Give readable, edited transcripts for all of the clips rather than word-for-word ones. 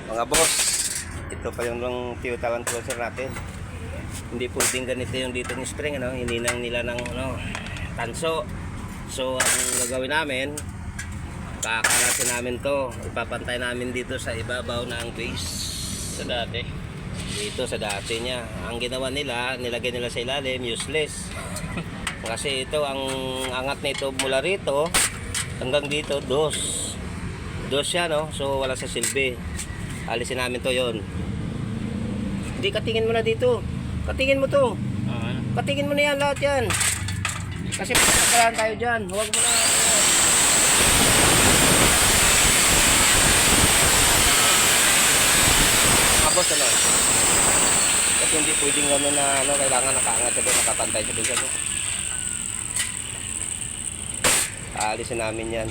Mga boss, ito pa yung tiyutawan closer natin. Hindi pwedeng ganito yung dito ng spring, ano? Hininang nila ng tanso. So ang gagawin namin, kakalasin namin to, ipapantay namin dito sa ibabaw ng base sa dati. Dito sa dati niya. Ang ginawa nila, nilagay nila sa ilalim, useless. Kasi ito, ang angat nito mula rito hanggang dito, dos siya, no? So wala sa silbi. Alisin namin to yon. Hindi, katingin mo na dito. Katingin mo to. Katingin mo na yan, lahat yan. Kasi pagkakalaan tayo dyan. Huwag mo na. Tapos ano? Kasi hindi pwedeng gano'n na kailangan nakaangat siya doon, nakapantay siya doon siya doon. Aalisin namin yan.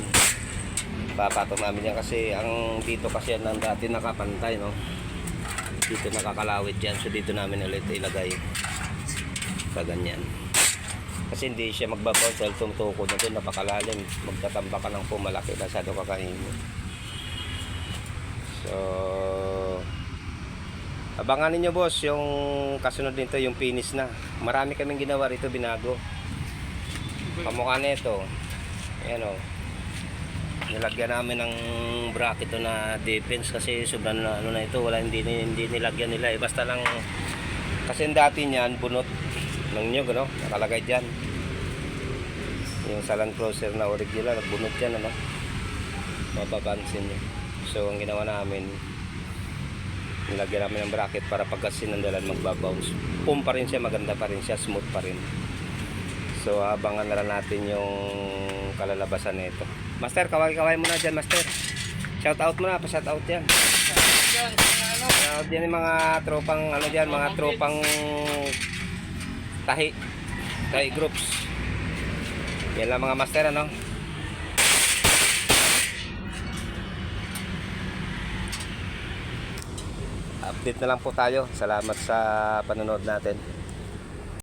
Papatong namin yan kasi ang dito kasi yan ang dati nakapantay, no? Dito nakakalawit yan, so dito namin ulit ilagay sa ganyan. Kasi hindi siya magbabaw dahil tumutuko na doon, napakalalim. Magtatamba ka ng pumalaki, masyado kakainin. So abangan ninyo boss, yung kasunod nito yung finish na. Marami kaming ginawa rito, binago. Kamukha nito. Ayan o. Nilagyan namin ng bracket na defense kasi sobrang na ito, wala, hindi nilagyan nila eh. Basta lang kasi dati niyan bunot ng nyug, no? Nakalagay diyan. Yung sa Land Cruiser na original, nagbunot yan, ano? Mapapansin niyo. So ang ginawa namin, nilagyan namin ng bracket para pagka sinandalan magbabounce. Pum pa rin siya, maganda pa rin siya, smooth pa rin. So abangan na lang natin yung kalalabasan nito. Master, kaway-kaway muna dyan, Master. Shout out muna, pa-shout out yan. Shout out yan yung mga tropang, mga tropang tahi groups. Yan lang mga Master, ano. Update na lang po tayo. Salamat sa panonood natin.